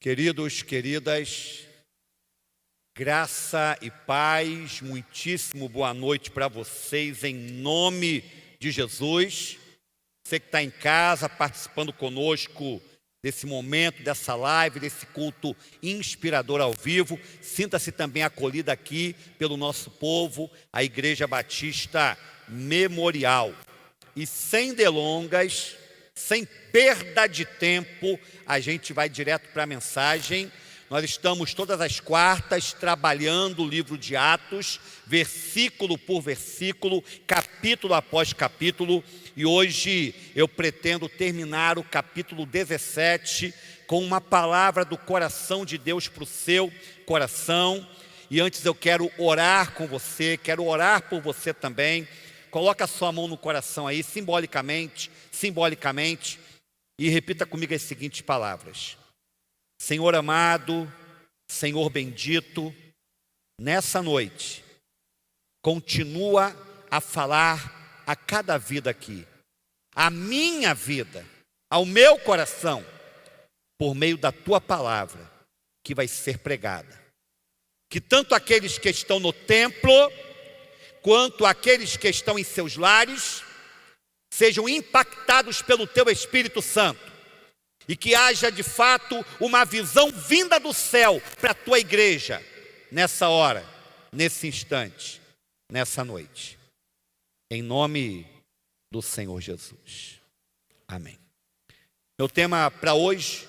Queridos, queridas, graça e paz, muitíssimo boa noite para vocês, em nome de Jesus. Você que está em casa participando conosco desse momento, dessa live, desse culto inspirador ao vivo, sinta-se também acolhido aqui pelo nosso povo, a Igreja Batista Memorial. E sem delongas, sem perda de tempo, a gente vai direto para a mensagem. Nós estamos todas as quartas trabalhando o livro de Atos, versículo por versículo, capítulo após capítulo, e hoje eu pretendo terminar o capítulo 17 com uma palavra do coração de Deus para o seu coração. E antes eu quero orar com você, quero orar por você também. Coloca a sua mão no coração aí, simbolicamente, e repita comigo as seguintes palavras. Senhor amado, Senhor bendito, nessa noite, continua a falar a cada vida aqui, a minha vida, ao meu coração, por meio da Tua palavra, que vai ser pregada. Que tanto aqueles que estão no templo, quanto aqueles que estão em seus lares, sejam impactados pelo Teu Espírito Santo, e que haja de fato uma visão vinda do céu para a Tua igreja, nessa hora, nesse instante, nessa noite. Em nome do Senhor Jesus. Amém. Meu tema para hoje: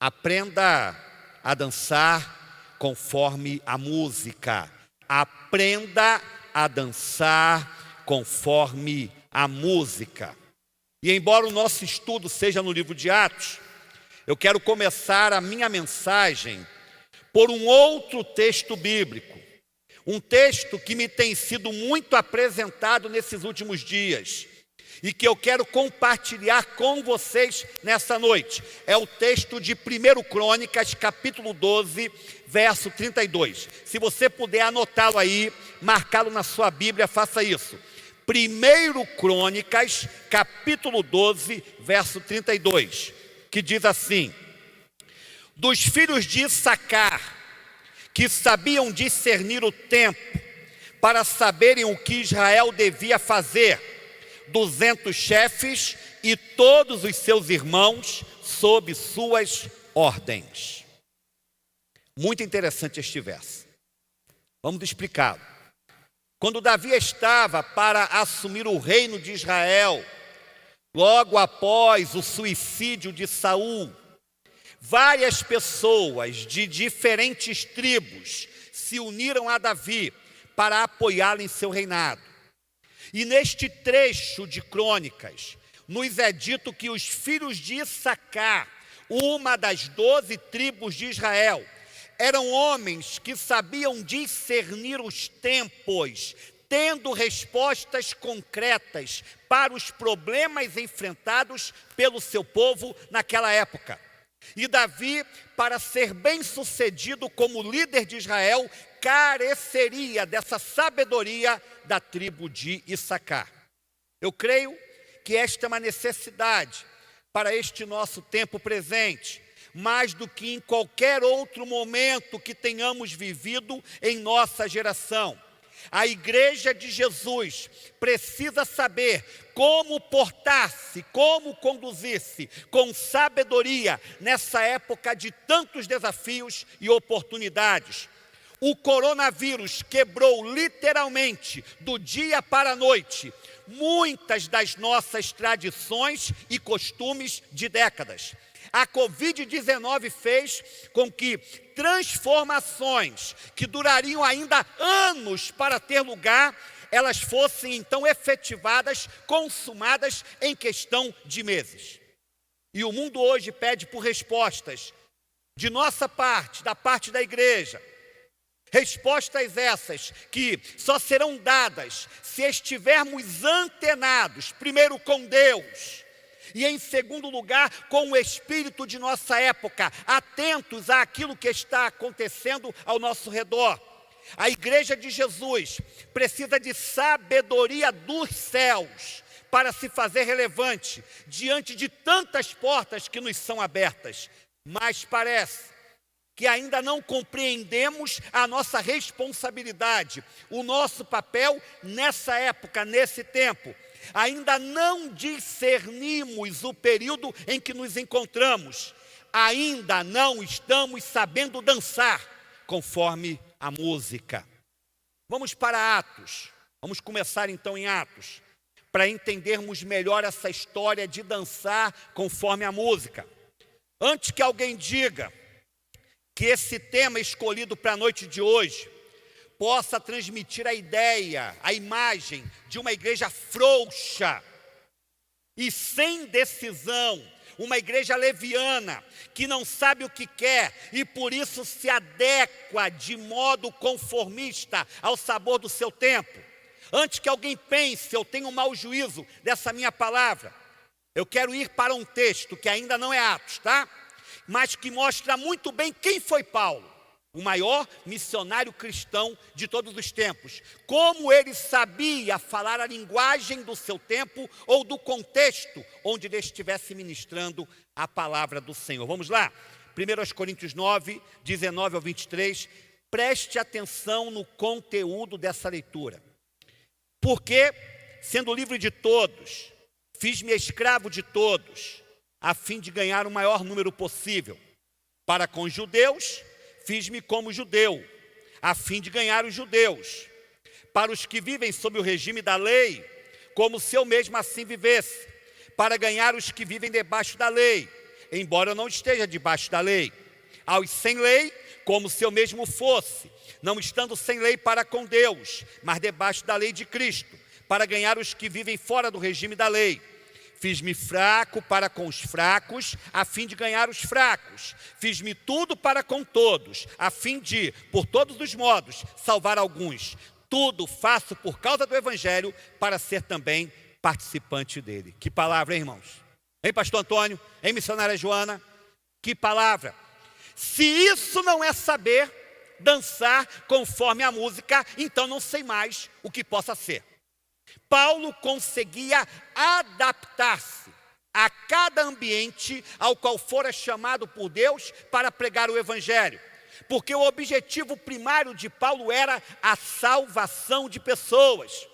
aprenda a dançar conforme a música. Aprenda a dançar conforme a música. E embora o nosso estudo seja no livro de Atos, eu quero começar a minha mensagem por um outro texto bíblico. Um texto que me tem sido muito apresentado nesses últimos dias e que eu quero compartilhar com vocês nessa noite. É o texto de 1 Crônicas, capítulo 12, verso 32. Se você puder anotá-lo aí, marcá-lo na sua Bíblia, faça isso. 1 Crônicas, capítulo 12, verso 32, que diz assim: dos filhos de Issacar, que sabiam discernir o tempo, para saberem o que Israel devia fazer, 200 chefes e todos os seus irmãos sob suas ordens. Muito interessante este verso. Vamos explicá-lo. Quando Davi estava para assumir o reino de Israel, logo após o suicídio de Saul, várias pessoas de diferentes tribos se uniram a Davi para apoiá-lo em seu reinado. E neste trecho de Crônicas, nos é dito que os filhos de Issacar, uma das 12 tribos de Israel, eram homens que sabiam discernir os tempos, tendo respostas concretas para os problemas enfrentados pelo seu povo naquela época. E Davi, para ser bem-sucedido como líder de Israel, careceria dessa sabedoria da tribo de Issacar. Eu creio que esta é uma necessidade para este nosso tempo presente, mais do que em qualquer outro momento que tenhamos vivido em nossa geração. A Igreja de Jesus precisa saber como portar-se, como conduzir-se com sabedoria nessa época de tantos desafios e oportunidades. O coronavírus quebrou literalmente, do dia para a noite, muitas das nossas tradições e costumes de décadas. A Covid-19 fez com que transformações que durariam ainda anos para ter lugar, elas fossem então efetivadas, consumadas em questão de meses. E o mundo hoje pede por respostas de nossa parte, da parte da igreja. Respostas essas que só serão dadas se estivermos antenados, primeiro com Deus, e em segundo lugar, com o espírito de nossa época, atentos àquilo que está acontecendo ao nosso redor. A Igreja de Jesus precisa de sabedoria dos céus para se fazer relevante diante de tantas portas que nos são abertas. Mas parece que ainda não compreendemos a nossa responsabilidade, o nosso papel nessa época, nesse tempo. Ainda não discernimos o período em que nos encontramos. Ainda não estamos sabendo dançar conforme a música. Vamos para Atos. Vamos começar então em Atos, para entendermos melhor essa história de dançar conforme a música. Antes que alguém diga que esse tema escolhido para a noite de hoje possa transmitir a ideia, a imagem de uma igreja frouxa e sem decisão, uma igreja leviana, que não sabe o que quer e por isso se adequa de modo conformista ao sabor do seu tempo. Antes que alguém pense, eu tenho um mau juízo dessa minha palavra, eu quero ir para um texto que ainda não é Atos, tá? Mas que mostra muito bem quem foi Paulo, o maior missionário cristão de todos os tempos. Como ele sabia falar a linguagem do seu tempo ou do contexto onde ele estivesse ministrando a palavra do Senhor. Vamos lá? 1 Coríntios 9, 19 ao 23. Preste atenção no conteúdo dessa leitura. Porque, sendo livre de todos, fiz-me escravo de todos, a fim de ganhar o maior número possível. Para com os judeus, fiz-me como judeu, a fim de ganhar os judeus. Para os que vivem sob o regime da lei, como se eu mesmo assim vivesse. Para ganhar os que vivem debaixo da lei, embora eu não esteja debaixo da lei. Aos sem lei, como se eu mesmo fosse, não estando sem lei para com Deus, mas debaixo da lei de Cristo, para ganhar os que vivem fora do regime da lei. Fiz-me fraco para com os fracos, a fim de ganhar os fracos. Fiz-me tudo para com todos, a fim de, por todos os modos, salvar alguns. Tudo faço por causa do Evangelho, para ser também participante dele. Que palavra, hein, irmãos? Hein, pastor Antônio? Hein, missionária Joana? Que palavra! Se isso não é saber dançar conforme a música, então não sei mais o que possa ser. Paulo conseguia adaptar-se a cada ambiente ao qual fora chamado por Deus para pregar o Evangelho. Porque o objetivo primário de Paulo era a salvação de pessoas.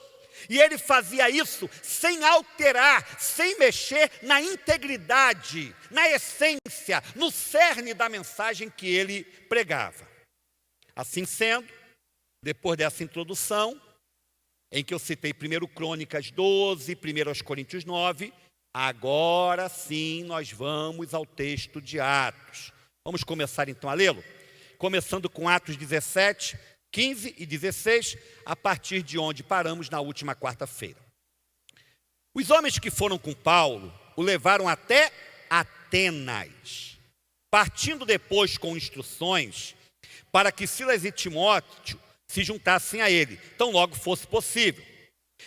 E ele fazia isso sem alterar, sem mexer na integridade, na essência, no cerne da mensagem que ele pregava. Assim sendo, depois dessa introdução, em que eu citei 1 Crônicas 12, 1 Coríntios 9, agora sim nós vamos ao texto de Atos. Vamos começar então a lê-lo? Começando com Atos 17, 15 e 16, a partir de onde paramos na última quarta-feira. Os homens que foram com Paulo o levaram até Atenas, partindo depois com instruções para que Silas e Timóteo se juntassem a ele, tão logo fosse possível.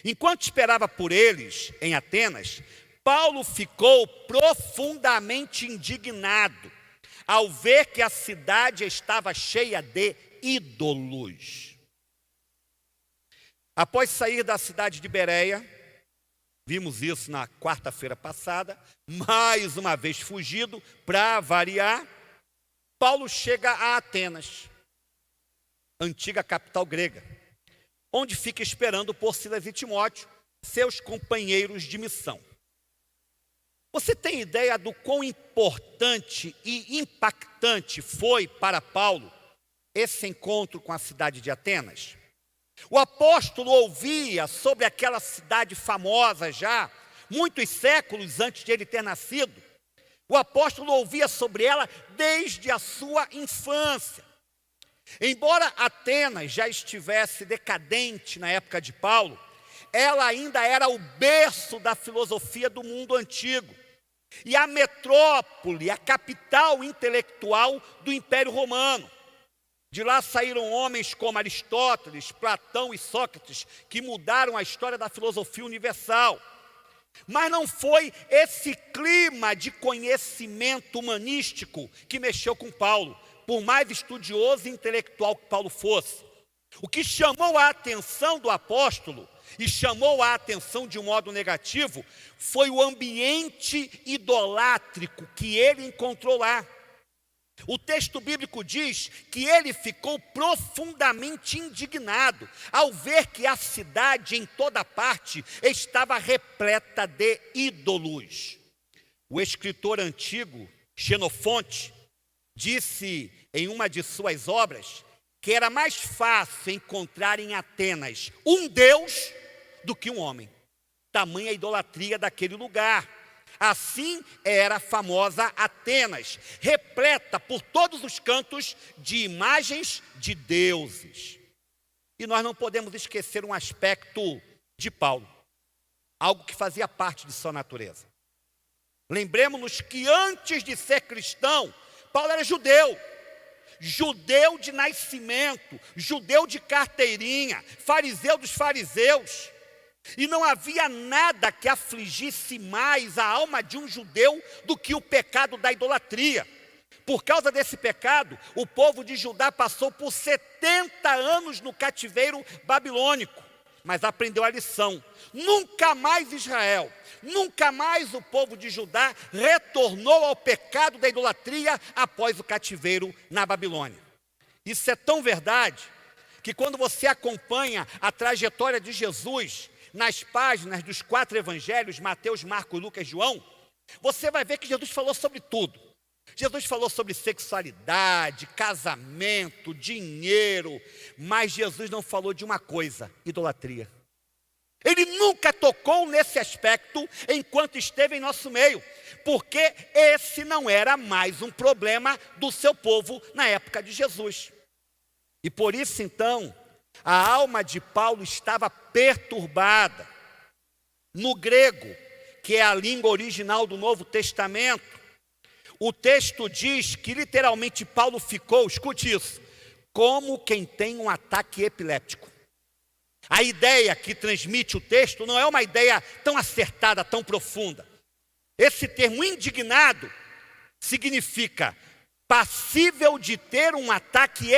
Enquanto esperava por eles em Atenas, Paulo ficou profundamente indignado ao ver que a cidade estava cheia de ídolos. Após sair da cidade de Bereia, vimos isso na quarta-feira passada, mais uma vez fugido, para variar, Paulo chega a Atenas, antiga capital grega, onde fica esperando por Silas e Timóteo, seus companheiros de missão. Você tem ideia do quão importante e impactante foi para Paulo esse encontro com a cidade de Atenas? O apóstolo ouvia sobre aquela cidade famosa já, muitos séculos antes de ele ter nascido. O apóstolo ouvia sobre ela desde a sua infância. Embora Atenas já estivesse decadente na época de Paulo, ela ainda era o berço da filosofia do mundo antigo e a metrópole, a capital intelectual do Império Romano. De lá saíram homens como Aristóteles, Platão e Sócrates, que mudaram a história da filosofia universal. Mas não foi esse clima de conhecimento humanístico que mexeu com Paulo, por mais estudioso e intelectual que Paulo fosse. O que chamou a atenção do apóstolo, e chamou a atenção de um modo negativo, foi o ambiente idolátrico que ele encontrou lá. O texto bíblico diz que ele ficou profundamente indignado ao ver que a cidade em toda parte estava repleta de ídolos. O escritor antigo, Xenofonte, disse em uma de suas obras que era mais fácil encontrar em Atenas um deus do que um homem. Tamanha idolatria daquele lugar. Assim era a famosa Atenas, repleta por todos os cantos de imagens de deuses. E nós não podemos esquecer um aspecto de Paulo, algo que fazia parte de sua natureza. Lembremos-nos que antes de ser cristão, Paulo era judeu. Judeu de nascimento, judeu de carteirinha, fariseu dos fariseus. E não havia nada que afligisse mais a alma de um judeu do que o pecado da idolatria. Por causa desse pecado, o povo de Judá passou por 70 anos no cativeiro babilônico, mas aprendeu a lição. Nunca mais Israel, nunca mais o povo de Judá retornou ao pecado da idolatria após o cativeiro na Babilônia. Isso é tão verdade que quando você acompanha a trajetória de Jesus nas páginas dos 4 evangelhos, Mateus, Marcos, Lucas e João, você vai ver que Jesus falou sobre tudo. Jesus falou sobre sexualidade, casamento, dinheiro, mas Jesus não falou de uma coisa: idolatria. Ele nunca tocou nesse aspecto enquanto esteve em nosso meio, porque esse não era mais um problema do seu povo na época de Jesus. E por isso então, a alma de Paulo estava perturbada. No grego, que é a língua original do Novo Testamento, o texto diz que literalmente Paulo ficou, escute isso, como quem tem um ataque epiléptico. A ideia que transmite o texto não é uma ideia tão acertada, tão profunda. Esse termo indignado significa passível de ter um ataque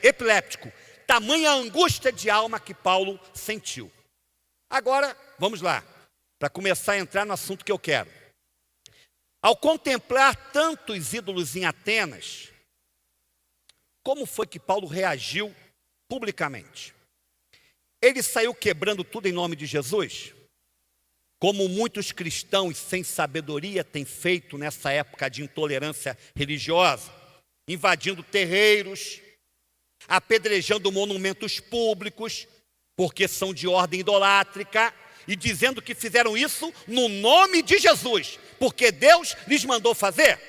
epiléptico. Tamanha angústia de alma que Paulo sentiu. Agora, vamos lá, para começar a entrar no assunto que eu quero. Ao contemplar tantos ídolos em Atenas, como foi que Paulo reagiu publicamente? Ele saiu quebrando tudo em nome de Jesus? Como muitos cristãos sem sabedoria têm feito nessa época de intolerância religiosa, invadindo terreiros, apedrejando monumentos públicos, porque são de ordem idolátrica, e dizendo que fizeram isso no nome de Jesus, porque Deus lhes mandou fazer.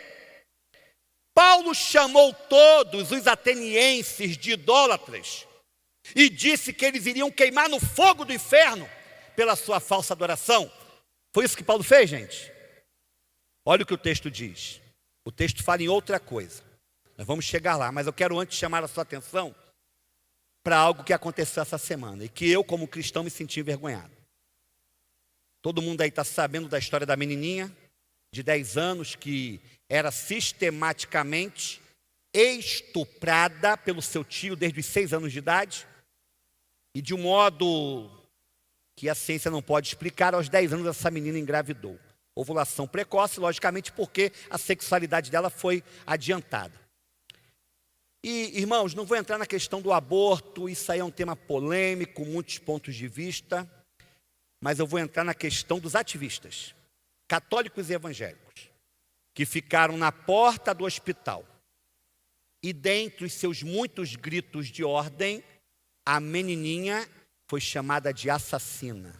Paulo chamou todos os atenienses de idólatras e disse que eles iriam queimar no fogo do inferno pela sua falsa adoração. Foi isso que Paulo fez, gente? Olha o que o texto diz. O texto fala em outra coisa. Nós vamos chegar lá, mas eu quero antes chamar a sua atenção para algo que aconteceu essa semana e que eu, como cristão, me senti envergonhado. Todo mundo aí está sabendo da história da menininha de 10 anos que era sistematicamente estuprada pelo seu tio desde os 6 anos de idade e de um modo que a ciência não pode explicar, aos 10 anos essa menina engravidou. Ovulação precoce, logicamente, porque a sexualidade dela foi adiantada. E, irmãos, não vou entrar na questão do aborto, isso aí é um tema polêmico, muitos pontos de vista, mas eu vou entrar na questão dos ativistas, católicos e evangélicos, que ficaram na porta do hospital. E dentre os seus muitos gritos de ordem, a menininha foi chamada de assassina,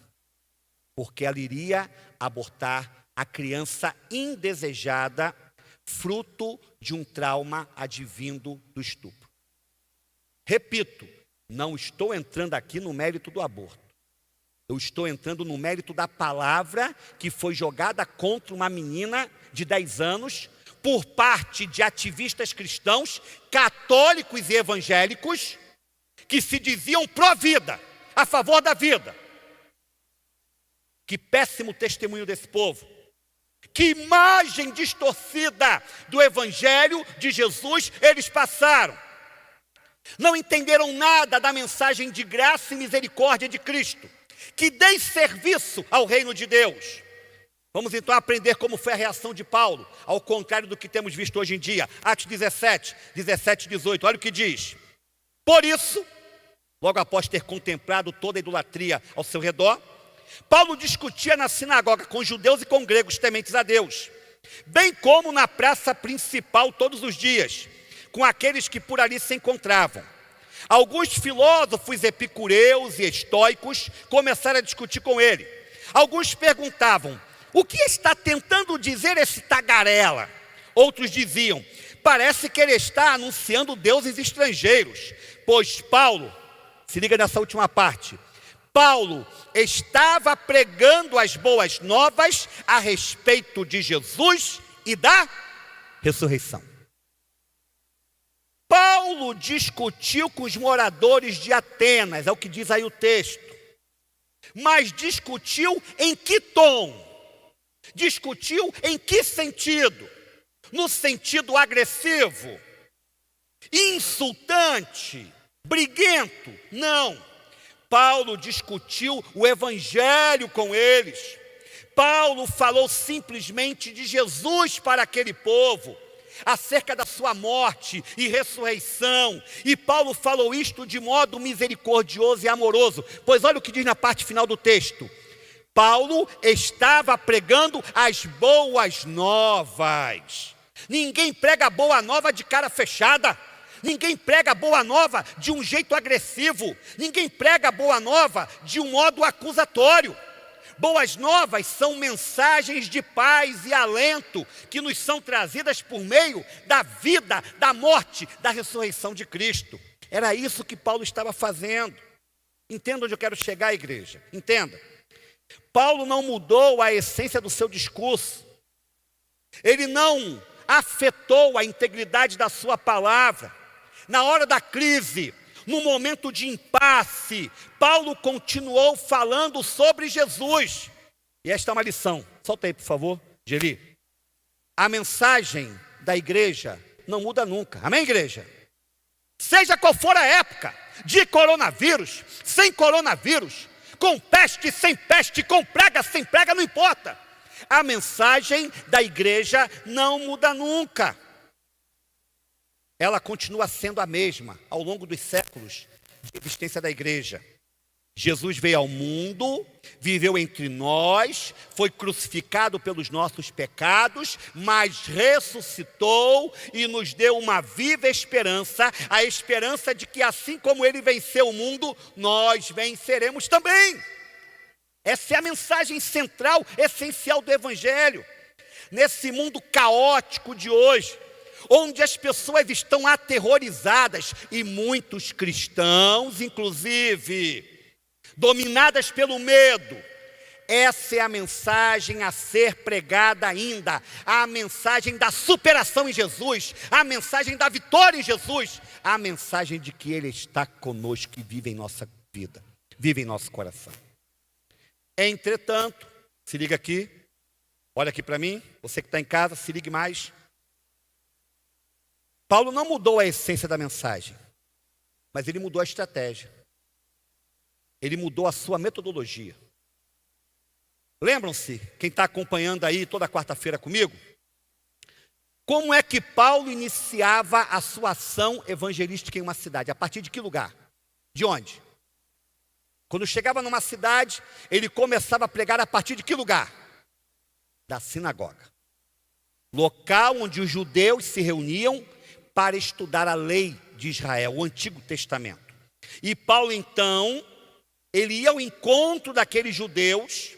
porque ela iria abortar a criança indesejada, fruto de um trauma advindo do estupro. Repito, não estou entrando aqui no mérito do aborto. Eu estou entrando no mérito da palavra que foi jogada contra uma menina de 10 anos por parte de ativistas cristãos, católicos e evangélicos, que se diziam pró-vida, a favor da vida. Que péssimo testemunho desse povo. Que imagem distorcida do Evangelho de Jesus eles passaram. Não entenderam nada da mensagem de graça e misericórdia de Cristo, que desserviço ao reino de Deus. Vamos então aprender como foi a reação de Paulo, ao contrário do que temos visto hoje em dia. Atos 17 e 18, olha o que diz. Por isso, logo após ter contemplado toda a idolatria ao seu redor, Paulo discutia na sinagoga com judeus e com gregos tementes a Deus, bem como na praça principal todos os dias, com aqueles que por ali se encontravam. Alguns filósofos epicureus e estoicos começaram a discutir com ele. Alguns perguntavam: o que está tentando dizer esse tagarela? Outros diziam: parece que ele está anunciando deuses estrangeiros. Pois Paulo, se liga nessa última parte, Paulo estava pregando as boas novas a respeito de Jesus e da ressurreição. Paulo discutiu com os moradores de Atenas, é o que diz aí o texto. Mas discutiu em que tom? Discutiu em que sentido? No sentido agressivo, insultante, briguento? Não. Paulo discutiu o evangelho com eles. Paulo falou simplesmente de Jesus para aquele povo, acerca da sua morte e ressurreição. E Paulo falou isto de modo misericordioso e amoroso. Pois olha o que diz na parte final do texto. Paulo estava pregando as boas novas. Ninguém prega boa nova de cara fechada. Ninguém prega boa nova de um jeito agressivo. Ninguém prega boa nova de um modo acusatório. Boas novas são mensagens de paz e alento que nos são trazidas por meio da vida, da morte, da ressurreição de Cristo. Era isso que Paulo estava fazendo. Entenda onde eu quero chegar, igreja. Entenda. Paulo não mudou a essência do seu discurso. Ele não afetou a integridade da sua palavra. Na hora da crise, no momento de impasse, Paulo continuou falando sobre Jesus. E esta é uma lição. Solta aí, por favor, Geli. A mensagem da igreja não muda nunca. Amém, igreja? Seja qual for a época, de coronavírus, sem coronavírus, com peste, sem peste, com praga, sem praga, não importa. A mensagem da igreja não muda nunca. Ela continua sendo a mesma ao longo dos séculos de existência da igreja. Jesus veio ao mundo, viveu entre nós, foi crucificado pelos nossos pecados, mas ressuscitou e nos deu uma viva esperança, a esperança de que assim como ele venceu o mundo, nós venceremos também. Essa é a mensagem central, essencial do Evangelho. Nesse mundo caótico de hoje, onde as pessoas estão aterrorizadas, e muitos cristãos, inclusive, dominadas pelo medo, essa é a mensagem a ser pregada ainda, a mensagem da superação em Jesus, a mensagem da vitória em Jesus, a mensagem de que Ele está conosco e vive em nossa vida, vive em nosso coração. Entretanto, se liga aqui, olha aqui para mim, você que está em casa, se ligue mais. Paulo não mudou a essência da mensagem, mas ele mudou a estratégia. Ele mudou a sua metodologia. Lembram-se, quem está acompanhando aí toda quarta-feira comigo? Como é que Paulo iniciava a sua ação evangelística em uma cidade? A partir de que lugar? De onde? Quando chegava numa cidade, ele começava a pregar a partir de que lugar? Da sinagoga. Local onde os judeus se reuniam para estudar a lei de Israel, o Antigo Testamento. E Paulo, então, ele ia ao encontro daqueles judeus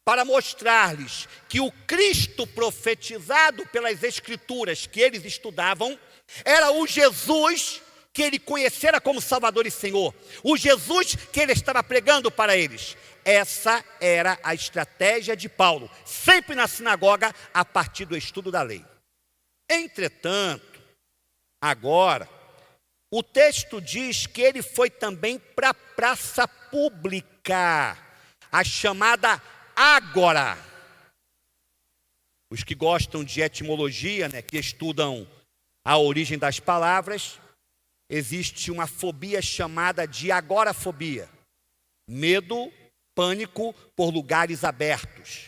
para mostrar-lhes que o Cristo profetizado pelas Escrituras que eles estudavam era o Jesus que ele conhecera como Salvador e Senhor, o Jesus que ele estava pregando para eles. Essa era a estratégia de Paulo, sempre na sinagoga, a partir do estudo da lei. Entretanto, agora, o texto diz que ele foi também para a praça pública, a chamada Ágora. Os que gostam de etimologia, que estudam a origem das palavras, existe uma fobia chamada de agorafobia. Medo, pânico por lugares abertos.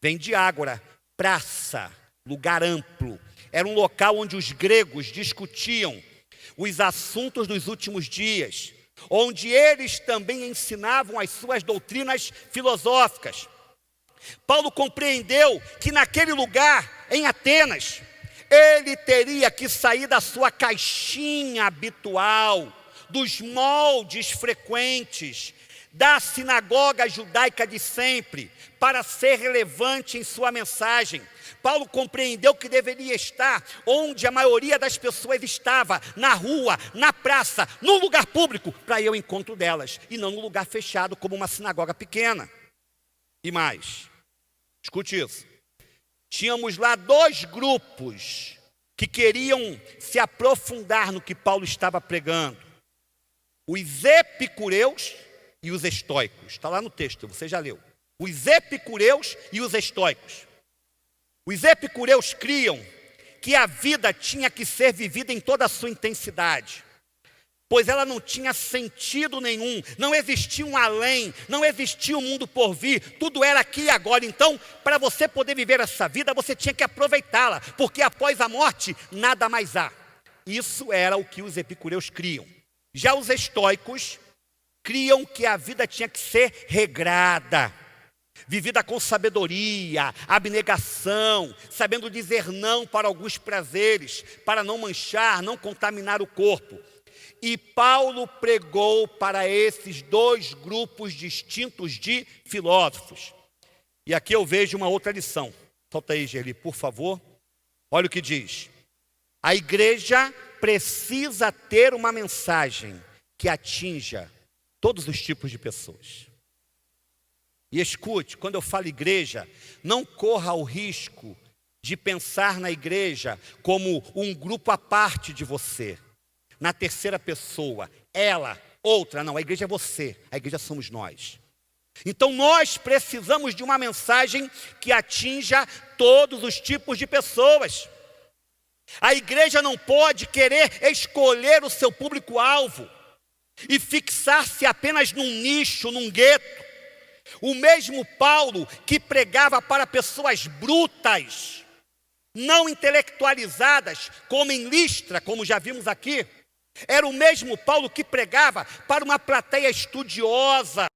Vem de ágora, praça, lugar amplo. Era um local onde os gregos discutiam os assuntos dos últimos dias, onde eles também ensinavam as suas doutrinas filosóficas. Paulo compreendeu que naquele lugar, em Atenas, ele teria que sair da sua caixinha habitual, dos moldes frequentes, da sinagoga judaica de sempre, para ser relevante em sua mensagem. Paulo compreendeu que deveria estar onde a maioria das pessoas estava, na rua, na praça, no lugar público, para ir ao encontro delas, e não num lugar fechado como uma sinagoga pequena. E mais, escute isso, tínhamos lá 2 grupos que queriam se aprofundar no que Paulo estava pregando: os epicureus e os estoicos. Está lá no texto, você já leu. Os epicureus e os estoicos. Os epicureus criam que a vida tinha que ser vivida em toda a sua intensidade, pois ela não tinha sentido nenhum, não existia um além, não existia um mundo por vir, tudo era aqui e agora. Então, para você poder viver essa vida, você tinha que aproveitá-la, porque após a morte, nada mais há. Isso era o que os epicureus criam. Já os estoicos criam que a vida tinha que ser regrada, vivida com sabedoria, abnegação, sabendo dizer não para alguns prazeres, para não manchar, não contaminar o corpo. E Paulo pregou para esses 2 grupos distintos de filósofos. E aqui eu vejo uma outra lição. Solta aí, Gerli, por favor. Olha o que diz. A igreja precisa ter uma mensagem que atinja todos os tipos de pessoas. E escute, quando eu falo igreja, não corra o risco de pensar na igreja como um grupo à parte de você, na terceira pessoa, ela, outra. Não, a igreja é você, a igreja somos nós. Então nós precisamos de uma mensagem que atinja todos os tipos de pessoas. A igreja não pode querer escolher o seu público-alvo e fixar-se apenas num nicho, num gueto. O mesmo Paulo que pregava para pessoas brutas, não intelectualizadas, como em Listra, como já vimos aqui, era o mesmo Paulo que pregava para uma plateia estudiosa,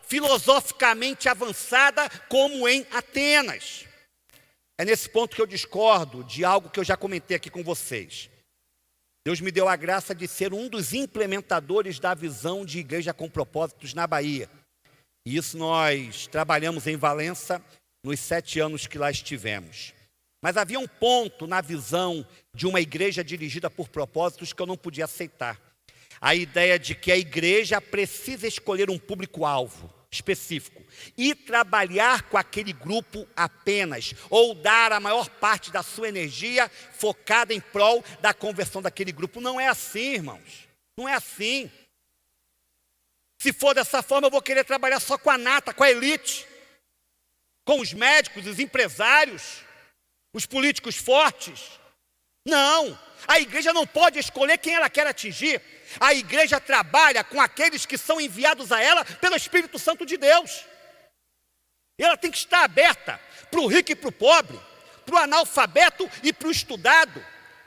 filosoficamente avançada, como em Atenas. É nesse ponto que eu discordo de algo que eu já comentei aqui com vocês. Deus me deu a graça de ser um dos implementadores da visão de igreja com propósitos na Bahia. E isso nós trabalhamos em Valença nos 7 anos que lá estivemos. Mas havia um ponto na visão de uma igreja dirigida por propósitos que eu não podia aceitar. A ideia de que a igreja precisa escolher um público-alvo específico e trabalhar com aquele grupo apenas, ou dar a maior parte da sua energia focada em prol da conversão daquele grupo. Não é assim, irmãos. Não é assim. Se for dessa forma, eu vou querer trabalhar só com a nata, com a elite, com os médicos, os empresários, os políticos fortes. Não, a igreja não pode escolher quem ela quer atingir. A igreja trabalha com aqueles que são enviados a ela pelo Espírito Santo de Deus. E ela tem que estar aberta para o rico e para o pobre, para o analfabeto e para o estudado,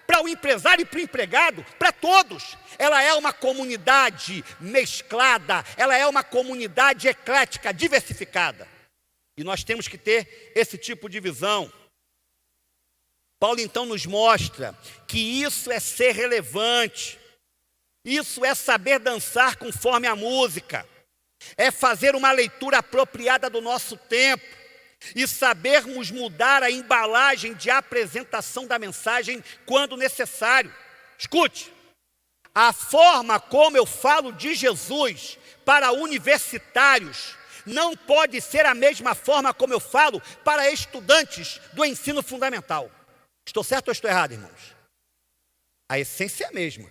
para o empresário e para o empregado, para todos. Ela é uma comunidade mesclada, ela é uma comunidade eclética, diversificada. E nós temos que ter esse tipo de visão. Paulo então nos mostra que isso é ser relevante, isso é saber dançar conforme a música, é fazer uma leitura apropriada do nosso tempo e sabermos mudar a embalagem de apresentação da mensagem quando necessário. Escute, a forma como eu falo de Jesus para universitários não pode ser a mesma forma como eu falo para estudantes do ensino fundamental. Estou certo ou estou errado, irmãos? A essência é a mesma.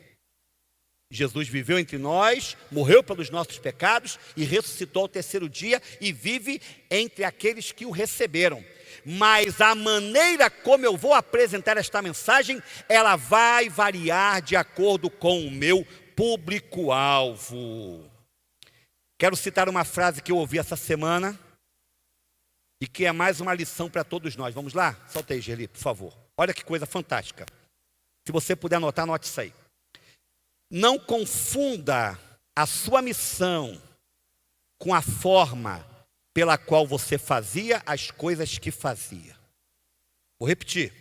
Jesus viveu entre nós, morreu pelos nossos pecados e ressuscitou ao 3º dia e vive entre aqueles que o receberam. Mas a maneira como eu vou apresentar esta mensagem, ela vai variar de acordo com o meu público-alvo. Quero citar uma frase que eu ouvi essa semana e que é mais uma lição para todos nós. Vamos lá? Solta aí, Geli, por favor. Olha que coisa fantástica. Se você puder anotar, anote isso aí. Não confunda a sua missão com a forma pela qual você fazia as coisas que fazia. Vou repetir.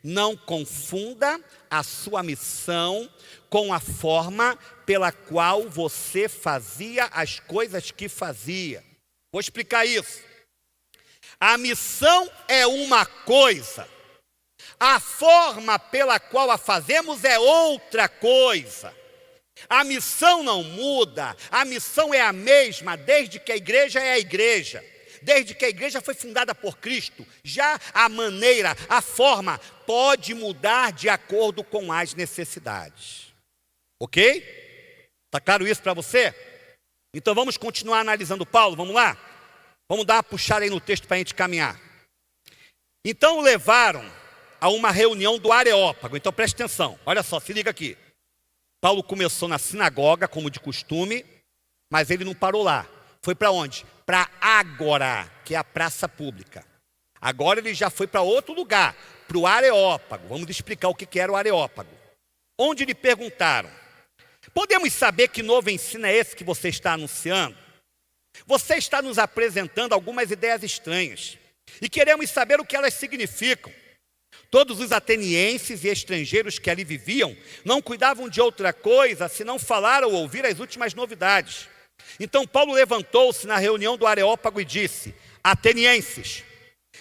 Não confunda a sua missão com a forma pela qual você fazia as coisas que fazia. Vou explicar isso. A missão é uma coisa. A forma pela qual a fazemos é outra coisa. A missão não muda, a missão é a mesma desde que a igreja é a igreja. Desde que a igreja foi fundada por Cristo, já a maneira, a forma pode mudar de acordo com as necessidades. Ok? Está claro isso para você? Então vamos continuar analisando Paulo, vamos lá? Vamos dar uma puxada aí no texto para a gente caminhar. Então o levaram a uma reunião do Areópago. Então preste atenção, olha só, se liga aqui. Paulo começou na sinagoga, como de costume, mas ele não parou lá. Foi para onde? Para Ágora, que é a praça pública. Agora ele já foi para outro lugar, para o Areópago. Vamos explicar o que era o Areópago. Onde lhe perguntaram: podemos saber que novo ensino é esse que você está anunciando? Você está nos apresentando algumas ideias estranhas e queremos saber o que elas significam. Todos os atenienses e estrangeiros que ali viviam não cuidavam de outra coisa senão falar ou ouvir as últimas novidades. Então Paulo levantou-se na reunião do Areópago e disse: atenienses,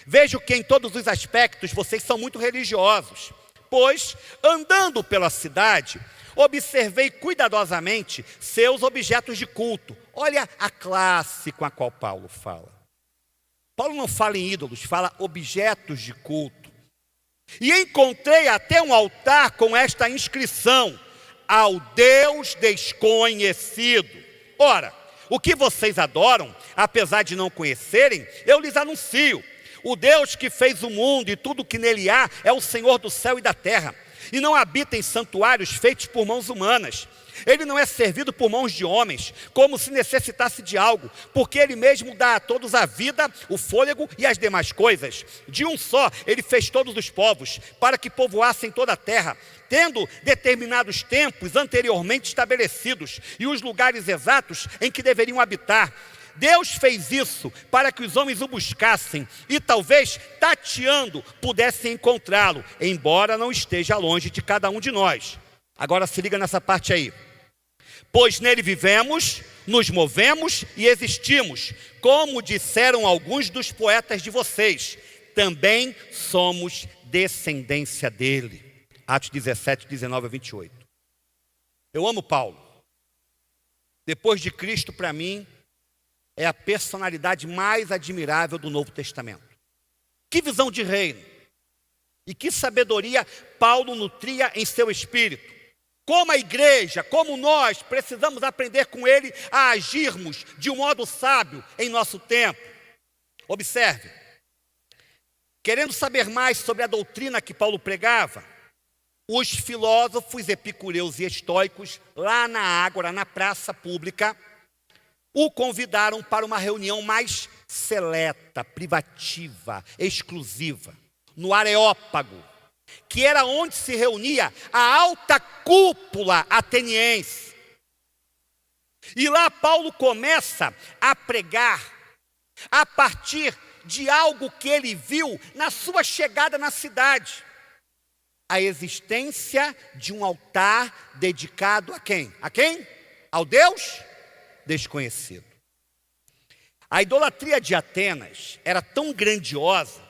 vejo que em todos os aspectos vocês são muito religiosos, pois, andando pela cidade, observei cuidadosamente seus objetos de culto. Olha a classe com a qual Paulo fala. Paulo não fala em ídolos, fala objetos de culto. E encontrei até um altar com esta inscrição: ao Deus desconhecido. Ora, o que vocês adoram, apesar de não conhecerem, eu lhes anuncio. O Deus que fez o mundo e tudo que nele há é o Senhor do céu e da terra, e não habita em santuários feitos por mãos humanas. Ele não é servido por mãos de homens, como se necessitasse de algo, porque Ele mesmo dá a todos a vida, o fôlego e as demais coisas. De um só, Ele fez todos os povos, para que povoassem toda a terra, tendo determinados tempos anteriormente estabelecidos, e os lugares exatos em que deveriam habitar. Deus fez isso para que os homens o buscassem, e talvez, tateando, pudessem encontrá-lo, embora não esteja longe de cada um de nós. Agora se liga nessa parte aí. Pois nele vivemos, nos movemos e existimos, como disseram alguns dos poetas de vocês, também somos descendência dele. Atos 17, 19 a 28. Eu amo Paulo. Depois de Cristo, para mim, é a personalidade mais admirável do Novo Testamento. Que visão de reino e que sabedoria Paulo nutria em seu espírito. Como a igreja, como nós, precisamos aprender com ele a agirmos de um modo sábio em nosso tempo. Observe, querendo saber mais sobre a doutrina que Paulo pregava, os filósofos epicureus e estoicos, lá na Ágora, na praça pública, o convidaram para uma reunião mais seleta, privativa, exclusiva, no Areópago, que era onde se reunia a alta cúpula ateniense. E lá Paulo começa a pregar a partir de algo que ele viu na sua chegada na cidade: a existência de um altar dedicado a quem? A quem? Ao Deus desconhecido. A idolatria de Atenas era tão grandiosa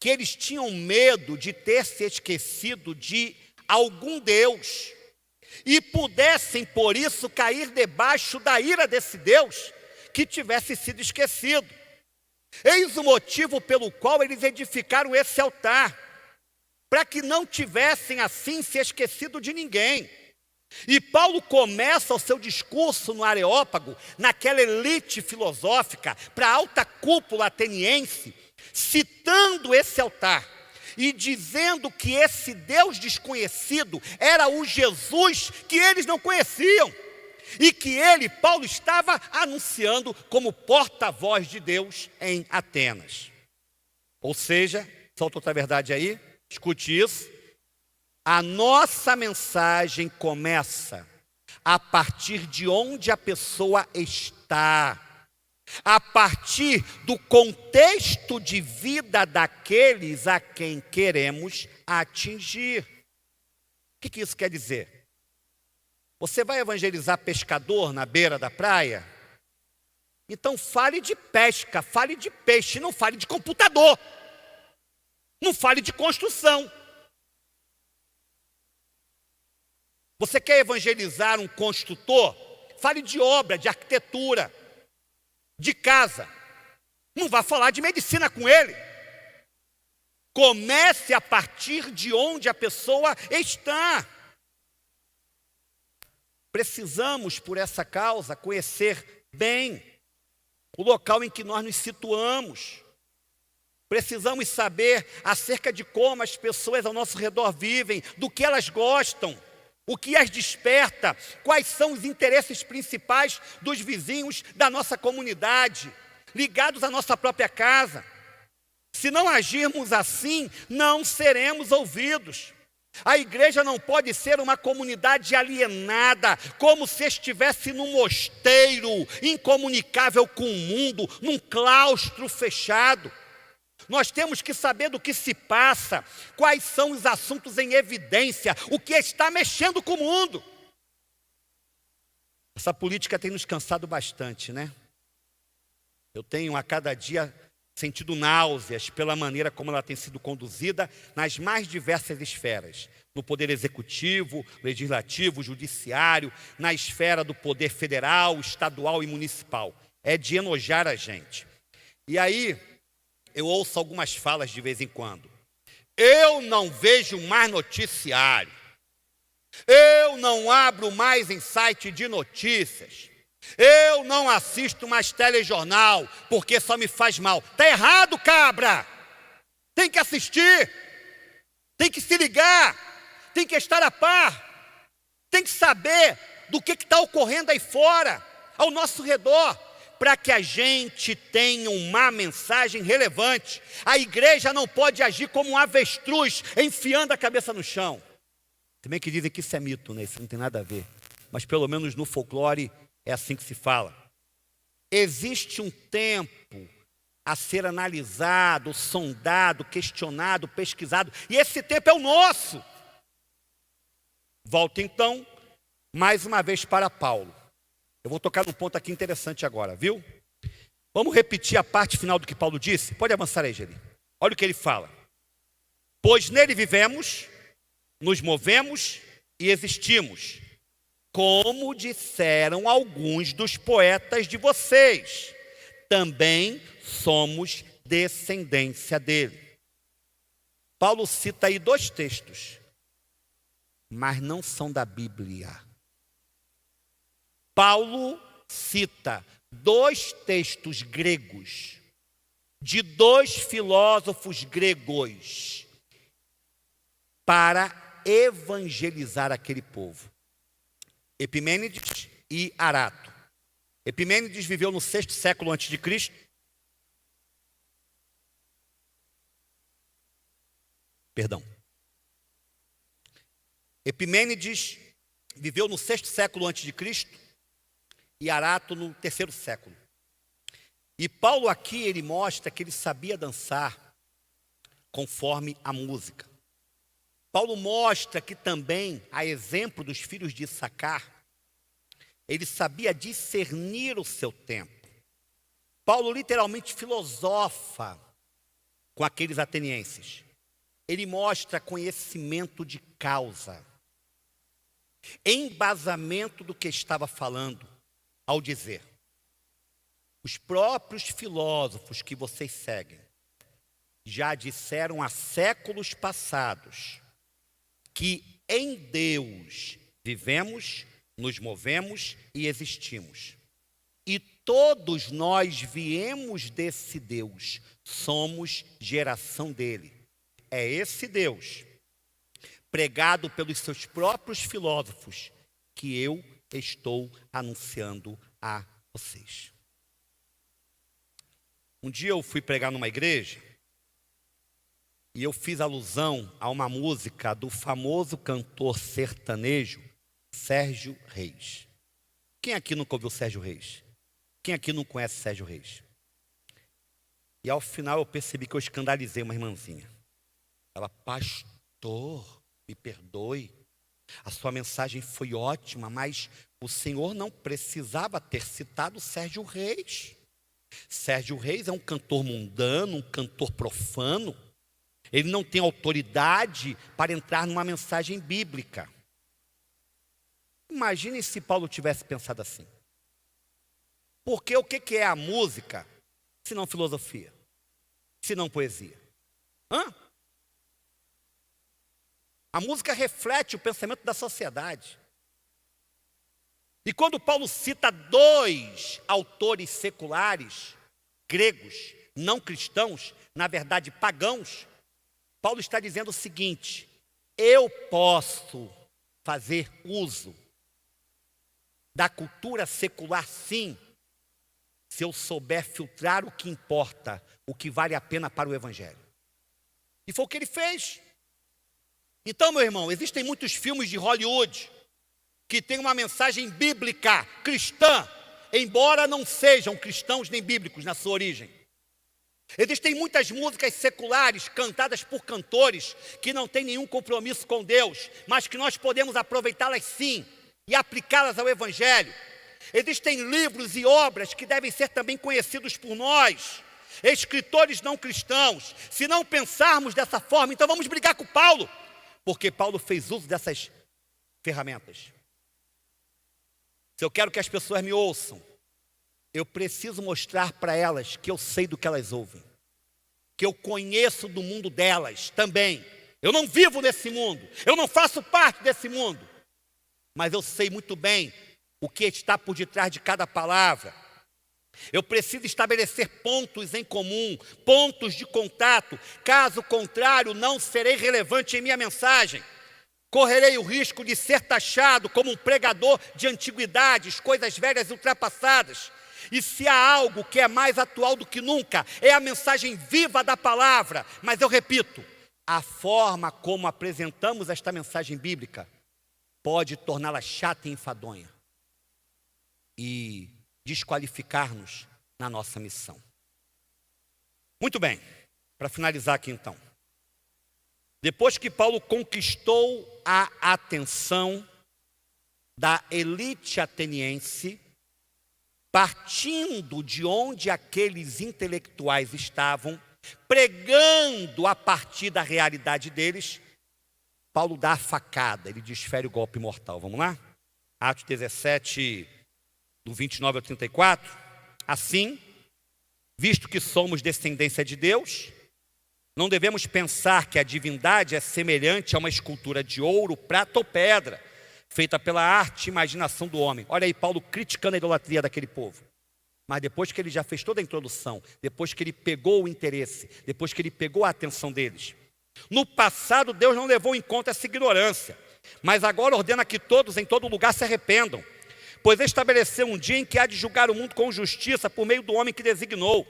que eles tinham medo de ter se esquecido de algum Deus e pudessem, por isso, cair debaixo da ira desse Deus que tivesse sido esquecido. Eis o motivo pelo qual eles edificaram esse altar, para que não tivessem assim se esquecido de ninguém. E Paulo começa o seu discurso no Areópago, naquela elite filosófica, para a alta cúpula ateniense, citando esse altar e dizendo que esse Deus desconhecido era o Jesus que eles não conheciam. e que ele, Paulo, estava anunciando como porta-voz de Deus em Atenas. Ou seja, solta outra verdade aí, escute isso. A nossa mensagem começa a partir de onde a pessoa está, a partir do contexto de vida daqueles a quem queremos atingir. O que isso quer dizer? Você vai evangelizar pescador na beira da praia? Então fale de pesca, fale de peixe, não fale de computador, não fale de construção. Você quer evangelizar um construtor? Fale de obra, de arquitetura, de casa. Não vá falar de medicina com ele. Comece a partir de onde a pessoa está. Precisamos, por essa causa, conhecer bem o local em que nós nos situamos. Precisamos saber acerca de como as pessoas ao nosso redor vivem, do que elas gostam, o que as desperta, quais são os interesses principais dos vizinhos da nossa comunidade, ligados à nossa própria casa. Se não agirmos assim, não seremos ouvidos. A igreja não pode ser uma comunidade alienada, como se estivesse num mosteiro, incomunicável com o mundo, num claustro fechado. Nós temos que saber do que se passa, quais são os assuntos em evidência, o que está mexendo com o mundo. Essa política tem nos cansado bastante, né? Eu tenho a cada dia sentido náuseas pela maneira como ela tem sido conduzida nas mais diversas esferas. No poder executivo, legislativo, judiciário, na esfera do poder federal, estadual e municipal. É de enojar a gente. E aí, eu ouço algumas falas de vez em quando. Eu não vejo mais noticiário. Eu não abro mais em site de notícias. Eu não assisto mais telejornal, porque só me faz mal. Está errado, cabra! Tem que assistir. Tem que se ligar. Tem que estar a par. Tem que saber do que está ocorrendo aí fora, ao nosso redor, para que a gente tenha uma mensagem relevante. A igreja não pode agir como um avestruz, enfiando a cabeça no chão. Também que dizem que isso é mito, né? Isso não tem nada a ver. Mas pelo menos no folclore é assim que se fala. Existe um tempo a ser analisado, sondado, questionado, pesquisado. E esse tempo é o nosso. Volto então, mais uma vez para Paulo. Eu vou tocar num ponto aqui interessante agora, viu? Vamos repetir a parte final do que Paulo disse? Pode avançar aí, Geri. Olha o que ele fala. Pois nele vivemos, nos movemos e existimos, como disseram alguns dos poetas de vocês. Também somos descendência dele. Paulo cita aí 2 textos, mas não são da Bíblia. Paulo cita 2 textos gregos, de 2 filósofos gregos, para evangelizar aquele povo. Epimênides e Arato. Epimênides viveu no 6º século a.C. Epimênides viveu no 6º século a.C. e Arato no 3º século. E Paulo aqui, ele mostra que ele sabia dançar conforme a música. Paulo mostra que também, a exemplo dos filhos de Issacar, ele sabia discernir o seu tempo. Paulo literalmente filosofa com aqueles atenienses. Ele mostra conhecimento de causa, embasamento do que estava falando, ao dizer: os próprios filósofos que vocês seguem já disseram há séculos passados que em Deus vivemos, nos movemos e existimos. E todos nós viemos desse Deus, somos geração dele. É esse Deus, pregado pelos seus próprios filósofos, que eu estou anunciando a vocês. Um dia eu fui pregar numa igreja e eu fiz alusão a uma música do famoso cantor sertanejo Sérgio Reis. Quem aqui nunca ouviu Sérgio Reis? Quem aqui não conhece Sérgio Reis? E ao final eu percebi que eu escandalizei uma irmãzinha. Ela, pastor, me perdoe, a sua mensagem foi ótima, mas o senhor não precisava ter citado Sérgio Reis. Sérgio Reis é um cantor mundano, um cantor profano. Ele não tem autoridade para entrar numa mensagem bíblica. Imagine se Paulo tivesse pensado assim. Porque o que é a música, se não filosofia? Se não poesia? A música reflete o pensamento da sociedade. E quando Paulo cita 2 autores seculares, gregos, não cristãos, na verdade pagãos, Paulo está dizendo o seguinte: eu posso fazer uso da cultura secular, sim, se eu souber filtrar o que importa, o que vale a pena para o Evangelho. E foi o que ele fez. Então, meu irmão, existem muitos filmes de Hollywood que têm uma mensagem bíblica, cristã, embora não sejam cristãos nem bíblicos na sua origem. Existem muitas músicas seculares cantadas por cantores que não têm nenhum compromisso com Deus, mas que nós podemos aproveitá-las sim e aplicá-las ao Evangelho. Existem livros e obras que devem ser também conhecidos por nós, escritores não cristãos. Se não pensarmos dessa forma, então vamos brigar com Paulo, porque Paulo fez uso dessas ferramentas. Se eu quero que as pessoas me ouçam, eu preciso mostrar para elas que eu sei do que elas ouvem, que eu conheço do mundo delas também. Eu não vivo nesse mundo, eu não faço parte desse mundo, mas eu sei muito bem o que está por detrás de cada palavra. Eu preciso estabelecer pontos em comum, pontos de contato. Caso contrário, não serei relevante em minha mensagem. Correrei o risco de ser taxado como um pregador de antiguidades, coisas velhas e ultrapassadas. E se há algo que é mais atual do que nunca, é a mensagem viva da palavra. Mas eu repito, a forma como apresentamos esta mensagem bíblica pode torná-la chata e enfadonha e desqualificar-nos na nossa missão. Muito bem, para finalizar aqui então. Depois que Paulo conquistou a atenção da elite ateniense, partindo de onde aqueles intelectuais estavam, pregando a partir da realidade deles, Paulo dá a facada, ele desfere o golpe mortal. Vamos lá? Atos 17, do 29 ao 34. Assim, visto que somos descendência de Deus, não devemos pensar que a divindade é semelhante a uma escultura de ouro, prata ou pedra, feita pela arte e imaginação do homem. Olha aí Paulo criticando a idolatria daquele povo. Mas depois que ele já fez toda a introdução, depois que ele pegou o interesse, depois que ele pegou a atenção deles. No passado Deus não levou em conta essa ignorância, mas agora ordena que todos em todo lugar se arrependam, pois estabeleceu um dia em que há de julgar o mundo com justiça por meio do homem que designou.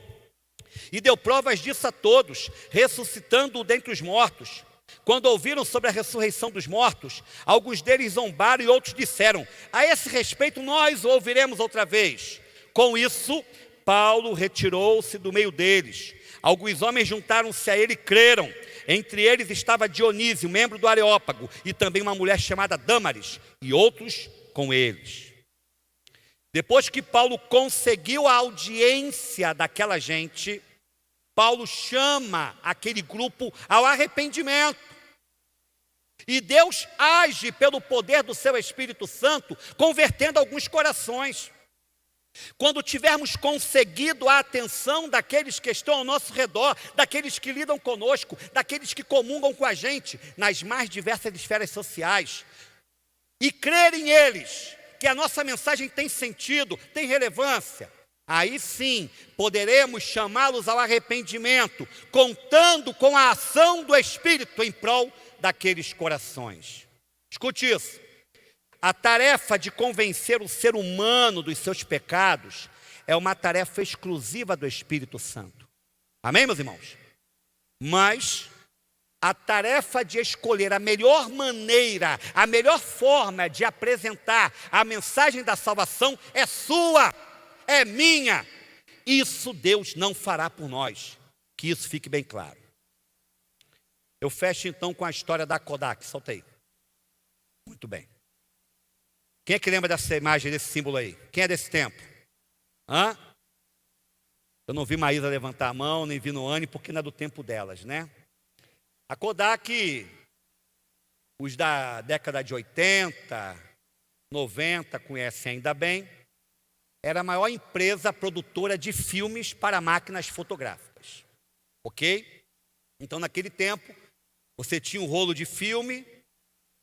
E deu provas disso a todos, ressuscitando-o dentre os mortos. Quando ouviram sobre a ressurreição dos mortos, alguns deles zombaram e outros disseram: a esse respeito nós o ouviremos outra vez. Com isso, Paulo retirou-se do meio deles. Alguns homens juntaram-se a ele e creram. Entre eles estava Dionísio, membro do Areópago, e também uma mulher chamada Dâmaris, e outros com eles. Depois que Paulo conseguiu a audiência daquela gente, Paulo chama aquele grupo ao arrependimento. E Deus age pelo poder do seu Espírito Santo, convertendo alguns corações. Quando tivermos conseguido a atenção daqueles que estão ao nosso redor, daqueles que lidam conosco, daqueles que comungam com a gente nas mais diversas esferas sociais, e crerem eles que a nossa mensagem tem sentido, tem relevância, aí sim poderemos chamá-los ao arrependimento, contando com a ação do Espírito em prol daqueles corações. Escute isso. a tarefa de convencer o ser humano dos seus pecados é uma tarefa exclusiva do Espírito Santo. Amém, meus irmãos? Mas a tarefa de escolher a melhor maneira, a melhor forma de apresentar a mensagem da salvação é sua, é minha. Isso Deus não fará por nós, que isso fique bem claro. Eu fecho então com a história da Kodak, solta aí. Muito bem. Quem é que lembra dessa imagem, desse símbolo aí? Quem é desse tempo? Hã? Eu não vi Maísa levantar a mão, nem vi Noane, porque não é do tempo delas, né? A Kodak, os da década de 80, 90, conhecem ainda bem, era a maior empresa produtora de filmes para máquinas fotográficas. Ok? Então, naquele tempo, você tinha um rolo de filme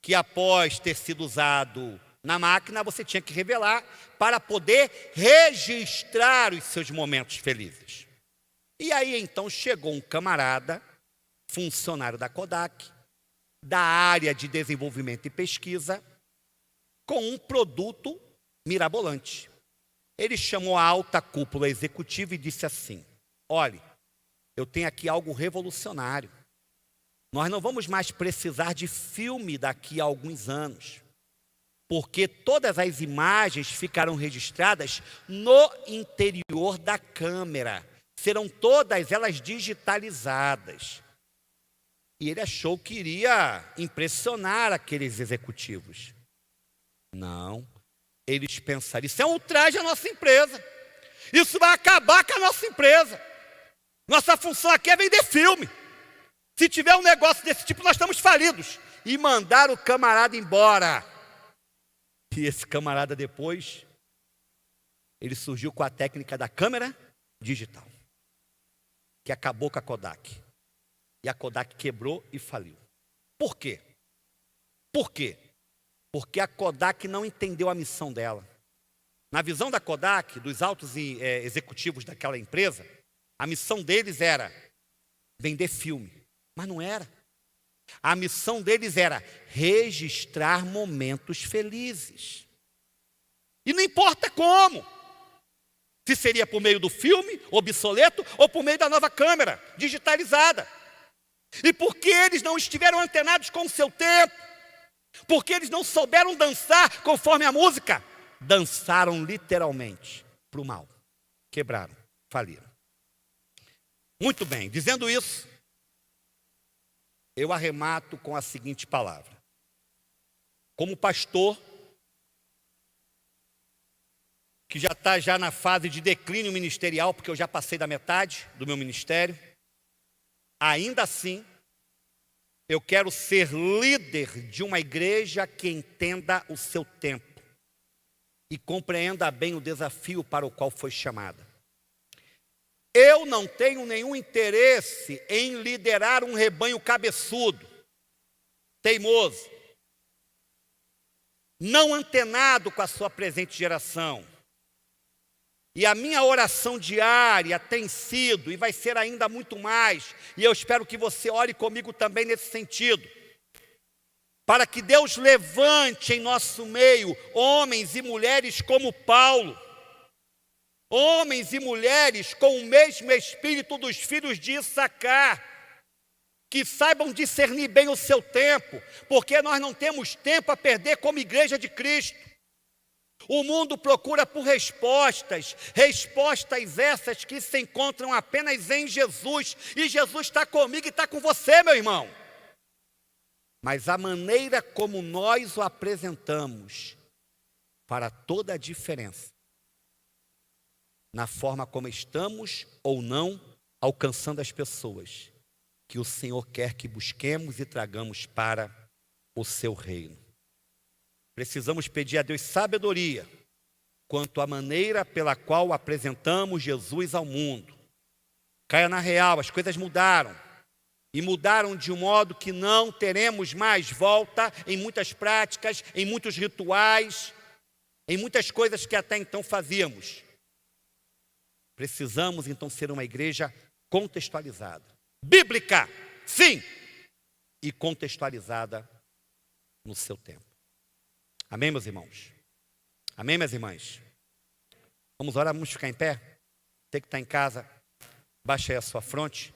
que, após ter sido usado na máquina, você tinha que revelar para poder registrar os seus momentos felizes. E aí, então, chegou um camarada, funcionário da Kodak, da área de desenvolvimento e pesquisa, com um produto mirabolante. Ele chamou a alta cúpula executiva e disse assim: olhe, eu tenho aqui algo revolucionário. Nós não vamos mais precisar de filme daqui a alguns anos, porque todas as imagens ficarão registradas no interior da câmera. Serão todas elas digitalizadas. E ele achou que iria impressionar aqueles executivos. Não. Eles pensaram, isso é um ultraje à nossa empresa. Isso vai acabar com a nossa empresa. Nossa função aqui é vender filme. Se tiver um negócio desse tipo, nós estamos falidos. E mandaram o camarada embora. E esse camarada depois, ele surgiu com a técnica da câmera digital, que acabou com a Kodak. E a Kodak quebrou e faliu. Por quê? Por quê? Porque a Kodak não entendeu a missão dela. Na visão da Kodak, dos altos executivos daquela empresa, a missão deles era vender filme. Mas não era. A missão deles era registrar momentos felizes. E não importa como. Se seria por meio do filme obsoleto ou por meio da nova câmera digitalizada. E porque eles não estiveram antenados com o seu tempo, porque eles não souberam dançar conforme a música, dançaram literalmente para o mal. Quebraram, faliram. Muito bem, dizendo isso, eu arremato com a seguinte palavra. Como pastor, que já está na fase de declínio ministerial, porque eu já passei da metade do meu ministério, ainda assim, eu quero ser líder de uma igreja que entenda o seu tempo e compreenda bem o desafio para o qual foi chamada. Eu não tenho nenhum interesse em liderar um rebanho cabeçudo, teimoso, não antenado com a sua presente geração. E a minha oração diária tem sido, e vai ser ainda muito mais, e eu espero que você ore comigo também nesse sentido, para que Deus levante em nosso meio homens e mulheres como Paulo, homens e mulheres com o mesmo espírito dos filhos de Issacar, que saibam discernir bem o seu tempo, porque nós não temos tempo a perder como igreja de Cristo. O mundo procura por respostas essas que se encontram apenas em Jesus, e Jesus está comigo e está com você, meu irmão. Mas a maneira como nós o apresentamos fará toda a diferença na forma como estamos ou não alcançando as pessoas que o Senhor quer que busquemos e tragamos para o seu reino. Precisamos pedir a Deus sabedoria quanto à maneira pela qual apresentamos Jesus ao mundo. Caia na real, as coisas mudaram. E mudaram de um modo que não teremos mais volta em muitas práticas, em muitos rituais, em muitas coisas que até então fazíamos. Precisamos então ser uma igreja contextualizada. Bíblica, sim, e contextualizada no seu tempo. Amém, meus irmãos? Amém, minhas irmãs? Vamos orar, vamos ficar em pé? Você que está em casa, baixa aí a sua fronte.